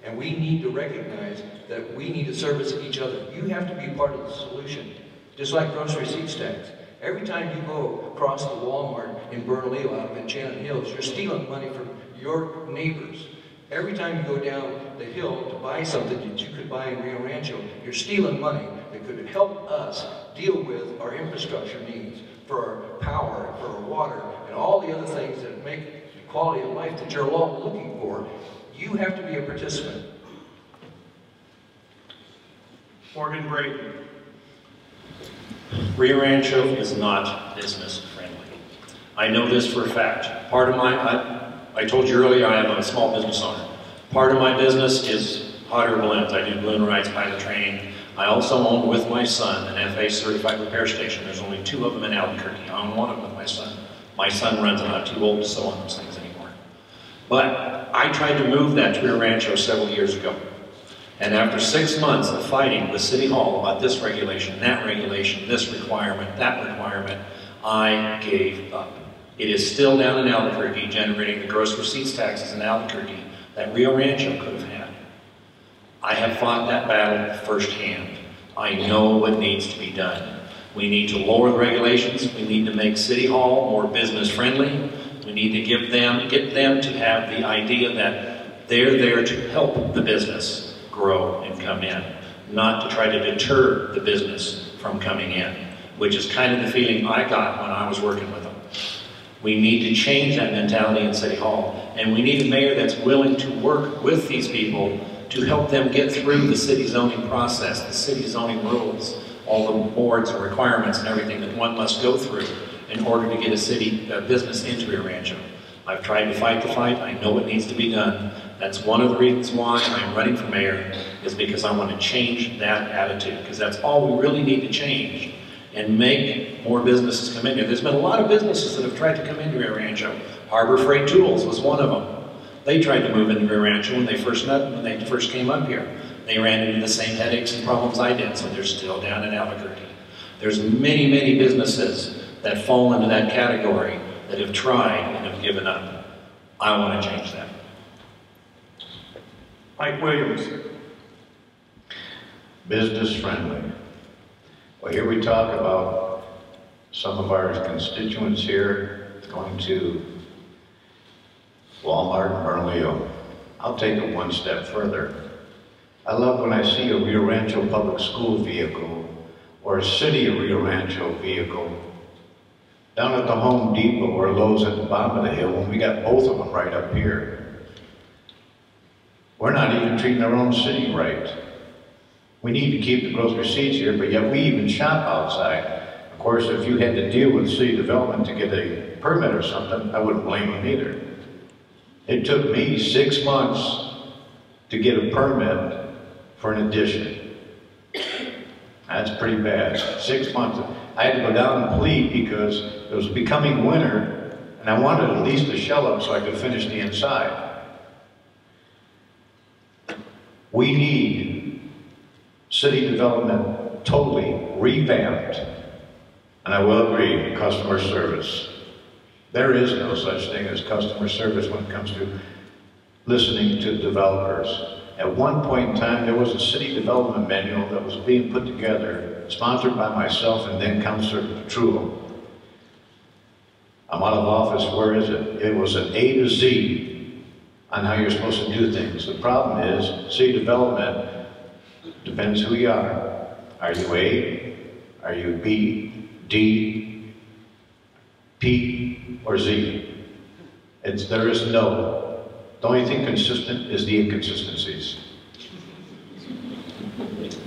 And we need to recognize that we need to service each other. You have to be part of the solution. Just like grocery receipts tax. Every time you go across the Walmart in Bernalillo out of Enchanted Hills, you're stealing money from your neighbors. Every time you go down the hill to buy something that you could buy in Rio Rancho, you're stealing money that could help us deal with our infrastructure needs for our power, for our water, and all the other things that make the quality of life that you're all looking for. You have to be a participant. Morgan Brady. Rio Rancho is not business friendly. I know this for a fact. Part of I told you earlier I am a small business owner. Part of my business is hot air balloons. I do balloon rides, pilot training. I also own with my son an FA certified repair station. There's only 2 of them in Albuquerque. I own one of them with my son. My son runs it. I'm too old to sew on those things anymore. But I tried to move that to Rio Rancho several years ago. And after 6 months of fighting with City Hall about this regulation, that regulation, this requirement, that requirement, I gave up. It is still down in Albuquerque generating the gross receipts taxes in Albuquerque that Rio Rancho could have had. I have fought that battle firsthand. I know what needs to be done. We need to lower the regulations. We need to make City Hall more business friendly. We need to get them to have the idea that they're there to help the business grow and come in, not to try to deter the business from coming in, which is kind of the feeling I got when I was working with them. We need to change that mentality in City Hall, and we need a mayor that's willing to work with these people to help them get through the city zoning process, the city zoning rules, all the boards and requirements and everything that one must go through in order to get a city business into Rio Rancho. I've tried to fight the fight. I know what needs to be done. That's one of the reasons why I'm running for mayor, is because I want to change that attitude, because that's all we really need to change and make more businesses come in here. There's been a lot of businesses that have tried to come into Rio Rancho. Harbor Freight Tools was one of them. They tried to move into Rio Rancho when they first came up here. They ran into the same headaches and problems I did, so they're still down in Albuquerque. There's many, many businesses that fall into that category that have tried and have given up. I want to change that. Mike Williams. Business friendly. Well, here we talk about some of our constituents here going to Walmart and Bernalillo. I'll take it one step further. I love when I see a Rio Rancho public school vehicle or a city of Rio Rancho vehicle down at the Home Depot or Lowe's at the bottom of the hill when we got both of them right up here. We're not even treating our own city right. We need to keep the gross receipts here, but yet we even shop outside. Of course, if you had to deal with city development to get a permit or something, I wouldn't blame them either. It took me 6 months to get a permit for an addition. That's pretty bad. 6 months. I had to go down and plead because it was becoming winter and I wanted at least a shell up so I could finish the inside. We need city development totally revamped. And I will agree, customer service. There is no such thing as customer service when it comes to listening to developers. At one point in time, there was a city development manual that was being put together, sponsored by myself and then Councilor Trullo. I'm out of office, where is it? It was an A to Z on how you're supposed to do things. The problem is, city development depends who you are. Are you A? Are you B, D, P, or Z? There is no. The only thing consistent is the inconsistencies.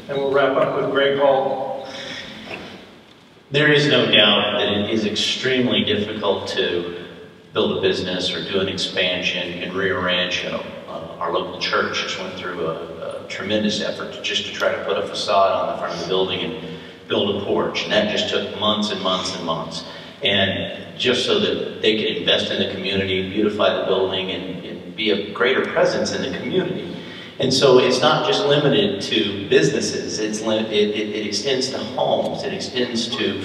And we'll wrap up with Greg Hall. There is no doubt that it is extremely difficult to build a business or do an expansion in Rio Rancho. Our local church just went through a tremendous effort to try to put a facade on the front of the building and build a porch. And that just took months and months and months. And just so that they could invest in the community, beautify the building, and be a greater presence in the community. And so it's not just limited to businesses, it extends to homes, it extends to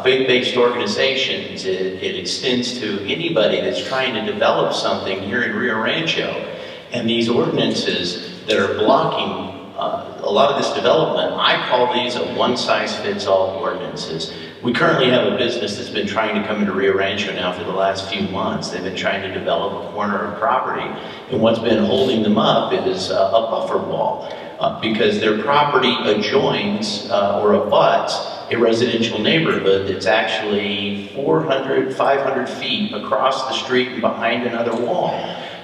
faith-based organizations, it extends to anybody that's trying to develop something here in Rio Rancho. And these ordinances that are blocking a lot of this development, I call these a one-size-fits-all ordinances. We currently have a business that's been trying to come into Rio Rancho now for the last few months. They've been trying to develop a corner of property, and what's been holding them up is a buffer wall because their property adjoins or abuts a residential neighborhood that's actually 400, 500 feet across the street and behind another wall.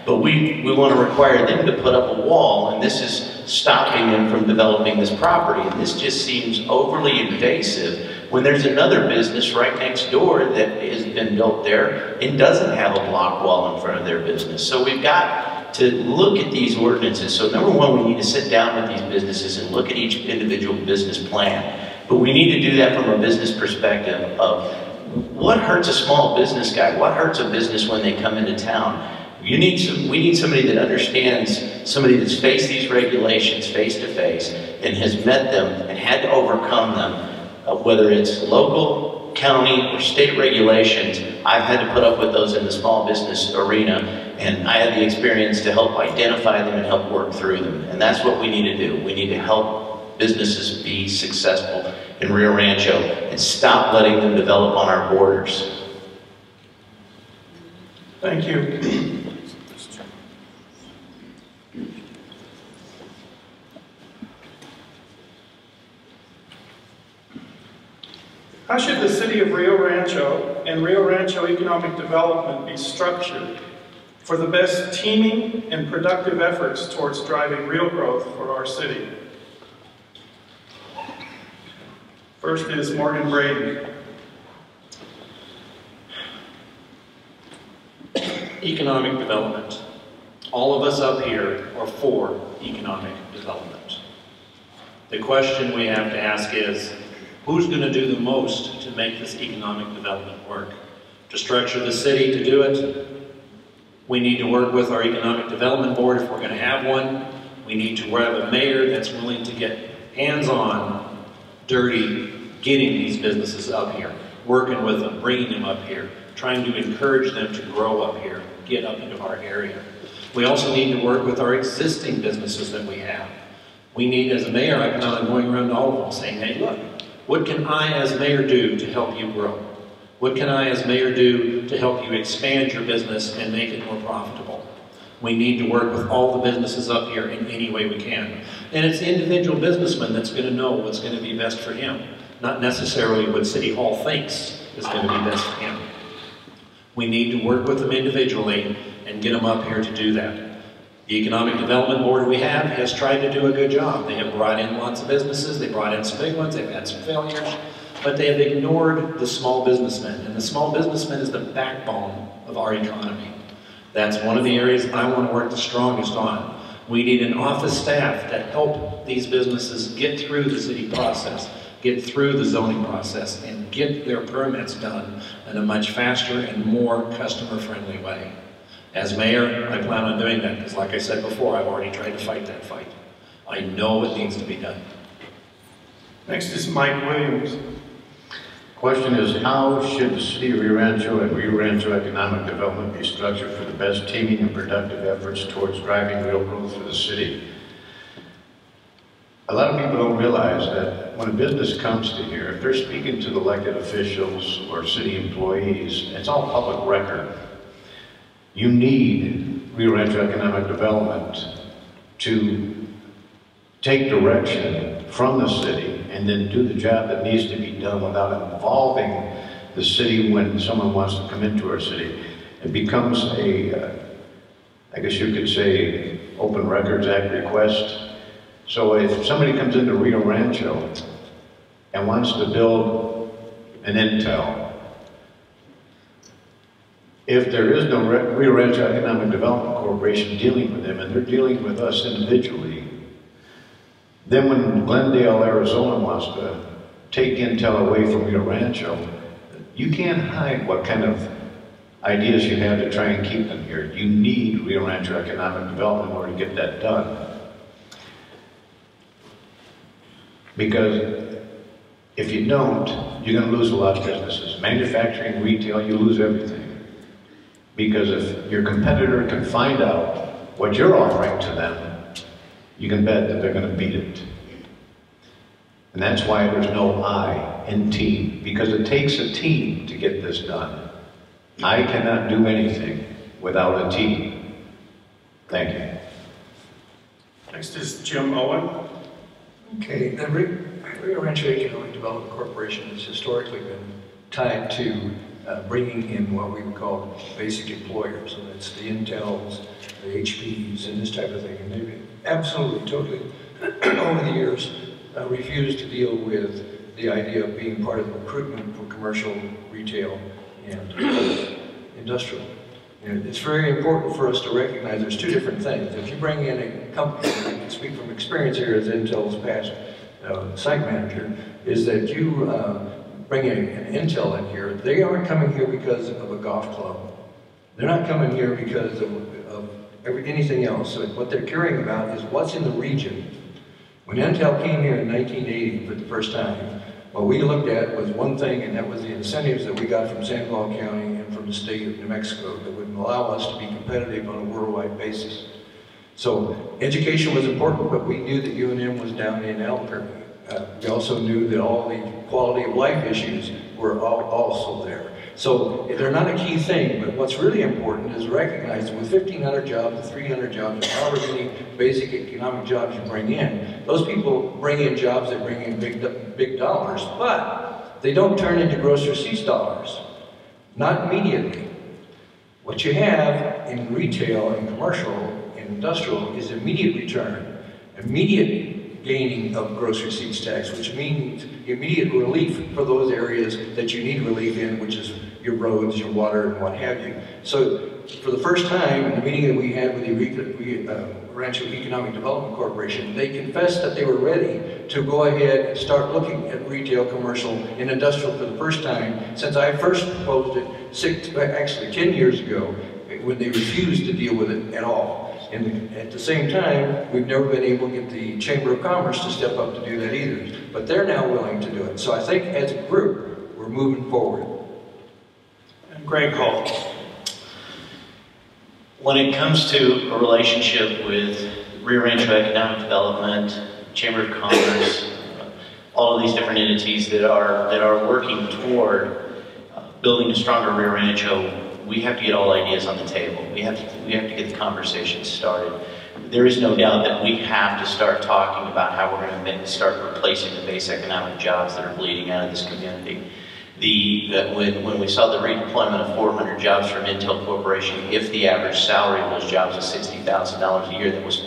But we want to require them to put up a wall, and this is stopping them from developing this property. And this just seems overly invasive when there's another business right next door that has been built there and doesn't have a block wall in front of their business. So we've got to look at these ordinances. So number one, we need to sit down with these businesses and look at each individual business plan. But we need to do that from a business perspective of what hurts a small business guy? What hurts a business when they come into town? We need somebody that understands, somebody that's faced these regulations face to face and has met them and had to overcome them whether it's local, county, or state regulations, I've had to put up with those in the small business arena, and I had the experience to help identify them and help work through them. And that's what we need to do. We need to help businesses be successful in Rio Rancho and stop letting them develop on our borders. Thank you. How should the city of Rio Rancho and Rio Rancho economic development be structured for the best teaming and productive efforts towards driving real growth for our city? First is Morgan Braden. Economic development. All of us up here are for economic development. The question we have to ask is, who's going to do the most to make this economic development work? To structure the city to do it, we need to work with our economic development board if we're going to have one. We need to have a mayor that's willing to get hands-on, dirty, getting these businesses up here, working with them, bringing them up here, trying to encourage them to grow up here, get up into our area. We also need to work with our existing businesses that we have. We need, as a mayor, I plan on going around to all of them saying, hey, look, what can I as mayor do to help you grow? What can I as mayor do to help you expand your business and make it more profitable? We need to work with all the businesses up here in any way we can. And it's the individual businessman that's going to know what's going to be best for him, not necessarily what City Hall thinks is going to be best for him. We need to work with them individually and get them up here to do that. The Economic Development Board we have has tried to do a good job. They have brought in lots of businesses, they brought in some big ones, they've had some failures, but they have ignored the small businessman. And the small businessman is the backbone of our economy. That's one of the areas I want to work the strongest on. We need an office staff that help these businesses get through the city process, get through the zoning process, and get their permits done in a much faster and more customer-friendly way. As mayor, I plan on doing that because, like I said before, I've already tried to fight that fight. I know it needs to be done. Next is Mike Williams. Question is, how should the city of Rio Rancho and Rio Rancho economic development be structured for the best teaming and productive efforts towards driving real growth for the city? A lot of people don't realize that when a business comes to here, if they're speaking to the elected officials or city employees, it's all public record. You need Rio Rancho Economic Development to take direction from the city and then do the job that needs to be done without involving the city when someone wants to come into our city. It becomes a, I guess you could say, Open Records Act request. So if somebody comes into Rio Rancho and wants to build an Intel, if there is no Rio Rancho Economic Development Corporation dealing with them, and they're dealing with us individually, then when Glendale, Arizona wants to take Intel away from Rio Rancho, you can't hide what kind of ideas you have to try and keep them here. You need Rio Rancho Economic Development in order to get that done. Because if you don't, you're going to lose a lot of businesses. Manufacturing, retail, you lose everything. Because if your competitor can find out what you're offering to them, you can bet that they're going to beat it. And that's why there's no I in team, because it takes a team to get this done. I cannot do anything without a team. Thank you. Next is Jim Owen. Okay, the Rio Rancho Economic Development Corporation has historically been tied to bringing in what we would call basic employers. So that's the Intels, the HPs, and this type of thing. And they've absolutely, totally, over the years, refused to deal with the idea of being part of the recruitment for commercial, retail, and industrial. And it's very important for us to recognize there's two different things. If you bring in a company, and I can speak from experience here as Intel's past site manager, is that you bring an Intel in here, they aren't coming here because of a golf club. They're not coming here because of anything else. So what they're caring about is what's in the region. When Intel came here in 1980 for the first time, what we looked at was one thing, and that was the incentives that we got from San Juan County and from the state of New Mexico that would allow us to be competitive on a worldwide basis. So education was important, but we knew that UNM was down in Albuquerque. We also knew that all the quality of life issues were also there. So they're not a key thing, but what's really important is recognize that with 1,500 jobs, 300 jobs, however many basic economic jobs you bring in, those people bring in jobs that bring in big dollars, but they don't turn into gross receipts dollars. Not immediately. What you have in retail and commercial and industrial is immediate return, immediate gaining of gross receipts tax, which means immediate relief for those areas that you need relief in, which is your roads, your water, and what have you. So for the first time, in the meeting that we had with the Rio Rancho Economic Development Corporation, they confessed that they were ready to go ahead and start looking at retail, commercial, and industrial for the first time since I first proposed it actually 10 years ago, when they refused to deal with it at all. And at the same time, we've never been able to get the Chamber of Commerce to step up to do that either. But they're now willing to do it. So I think as a group, we're moving forward. And Greg Hall. When it comes to a relationship with Rio Rancho Economic Development, Chamber of Commerce, all of these different entities that are working toward building a stronger Rio Rancho, we have to get all ideas on the table. We have to get the conversation started. There is no doubt that we have to start talking about how we're going to start replacing the base economic jobs that are bleeding out of this community. When we saw the redeployment of 400 jobs from Intel Corporation, if the average salary of those jobs was $60,000 a year, that was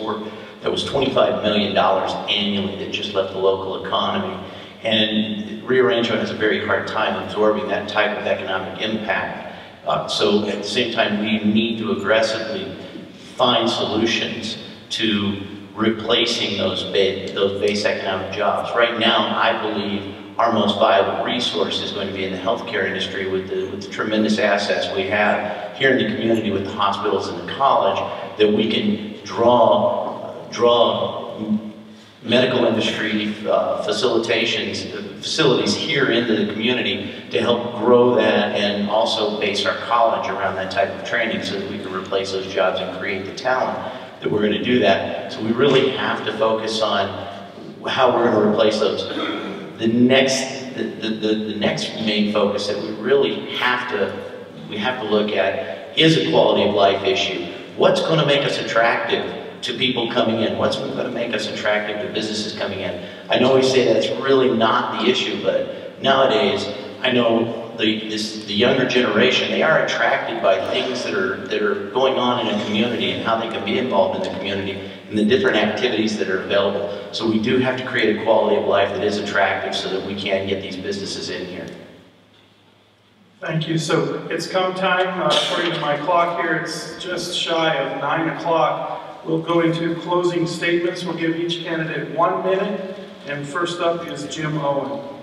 $25 million annually that just left the local economy. And Rio Rancho has a very hard time absorbing that type of economic impact. So at the same time, we need to aggressively find solutions to replacing those base economic jobs. Right now, I believe our most viable resource is going to be in the healthcare industry with the tremendous assets we have here in the community with the hospitals and the college, that we can draw medical industry facilities here into the community to help grow that, and also base our college around that type of training so that we can replace those jobs and create the talent that we're going to do that. So we really have to focus on how we're going to replace those. The next main focus that we really have to look at is a quality of life issue. What's going to make us attractive to people coming in? What's going to make us attractive to businesses coming in? I know we say that's really not the issue, but nowadays, I know the younger generation, they are attracted by things that are going on in a community and how they can be involved in the community and the different activities that are available. So we do have to create a quality of life that is attractive so that we can get these businesses in here. Thank you. So it's come time, according to my clock here, it's just shy of 9 o'clock. We'll go into closing statements. We'll give each candidate 1 minute. And first up is Jim Owen.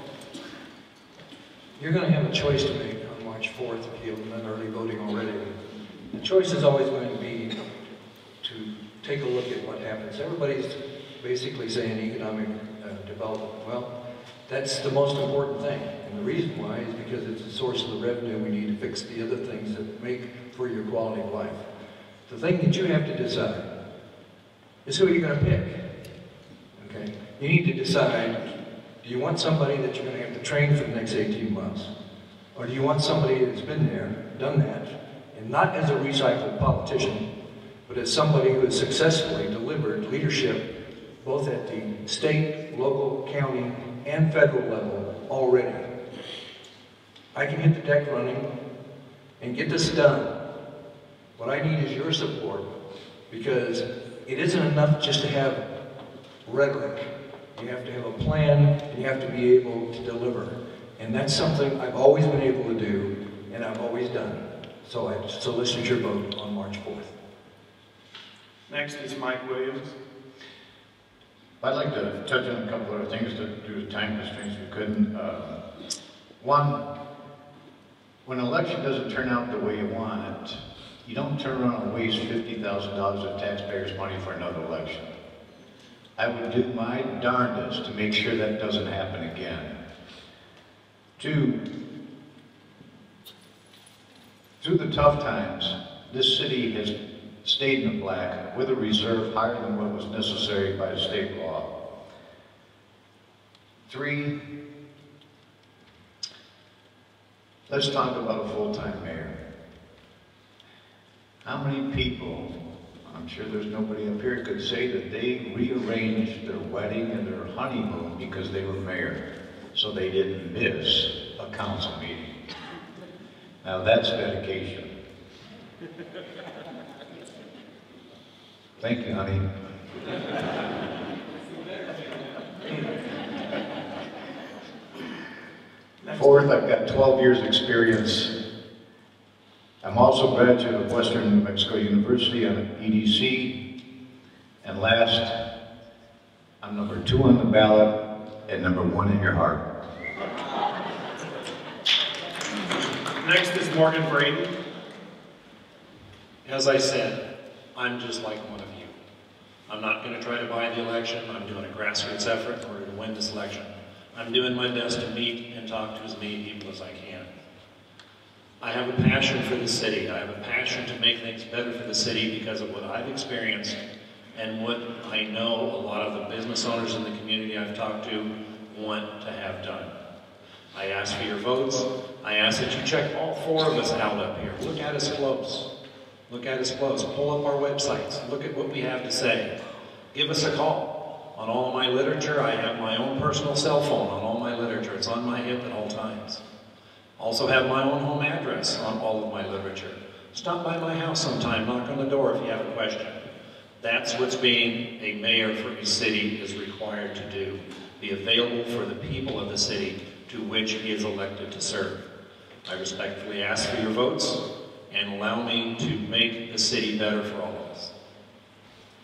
You're going to have a choice to make on March 4th if you've done early voting already. The choice is always going to be to take a look at what happens. Everybody's basically saying economic development. Well, that's the most important thing. And the reason why is because it's the source of the revenue we need to fix the other things that make for your quality of life. The thing that you have to decide is who you're going to pick. Okay? You need to decide, do you want somebody that you're going to have to train for the next 18 months? Or do you want somebody that's been there, done that, and not as a recycled politician, but as somebody who has successfully delivered leadership both at the state, local, county, and federal level already? I can hit the deck running and get this done. What I need is your support, because it isn't enough just to have rhetoric. You have to have a plan, and you have to be able to deliver. And that's something I've always been able to do, and I've always done. So I solicit your vote on March 4th. Next is Mike Williams. I'd like to touch on a couple other things due to time constraints we couldn't. One, when an election doesn't turn out the way you want it, you don't turn around and waste $50,000 of taxpayers' money for another election. I would do my darndest to make sure that doesn't happen again. Through the tough times, this city has stayed in the black with a reserve higher than what was necessary by state law. 3, let's talk about a full-time mayor. How many people, I'm sure there's nobody up here, could say that they rearranged their wedding and their honeymoon because they were mayor, so they didn't miss a council meeting. Now that's dedication. Thank you, honey. 4th, I've got 12 years experience. I'm also a graduate of Western New Mexico University on EDC. And last, I'm number 2 on the ballot and number 1 in your heart. Next is Morgan Braden. As I said, I'm just like one of you. I'm not going to try to buy the election. I'm doing a grassroots effort in order to win this election. I'm doing my best to meet and talk to as many people as I can. I have a passion for the city. I have a passion to make things better for the city because of what I've experienced and what I know a lot of the business owners in the community I've talked to want to have done. I ask for your votes. I ask that you check all 4 of us out up here. Look at us close. Look at us close. Pull up our websites. Look at what we have to say. Give us a call. On all of my literature, I have my own personal cell phone on all my literature. It's on my hip at all times. Also have my own home address on all of my literature. Stop by my house sometime, knock on the door if you have a question. That's what being a mayor for a city is required to do. Be available for the people of the city to which he is elected to serve. I respectfully ask for your votes and allow me to make the city better for all of us.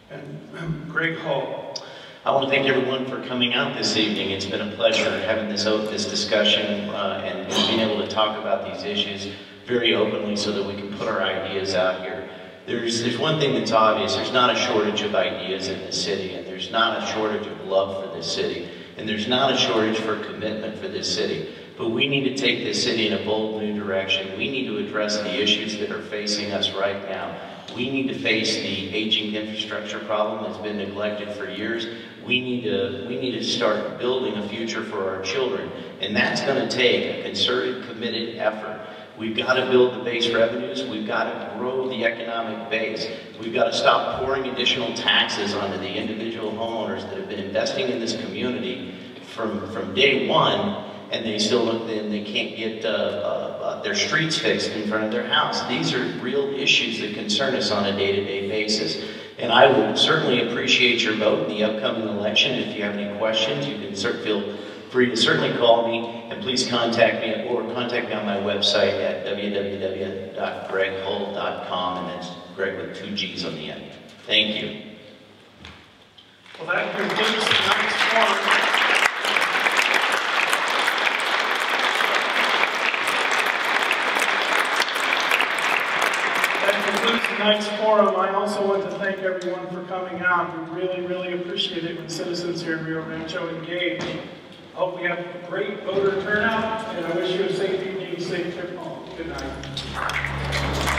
And Greg Hall. I want to thank everyone for coming out this evening. It's been a pleasure having this discussion and being able to talk about these issues very openly so that we can put our ideas out here. There's one thing that's obvious. There's not a shortage of ideas in this city, and there's not a shortage of love for this city, and there's not a shortage for commitment for this city. But we need to take this city in a bold new direction. We need to address the issues that are facing us right now. We need to face the aging infrastructure problem that's been neglected for years. We need to start building a future for our children, and that's going to take a concerted, committed effort. We've got to build the base revenues. We've got to grow the economic base. We've got to stop pouring additional taxes onto the individual homeowners that have been investing in this community from day one, and they can't get their streets fixed in front of their house. These are real issues that concern us on a day-to-day basis. And I would certainly appreciate your vote in the upcoming election. If you have any questions, you can feel free to certainly call me, and please contact me or contact me on my website at www.greghull.com, and that's Greg with 2 G's on the end. Thank you. Well, that concludes tonight's forum. Tonight's forum. I also want to thank everyone for coming out. We really, really appreciate it when citizens here in Rio Rancho engage. I hope we have a great voter turnout, and I wish you a safe evening, safe trip home. Good night.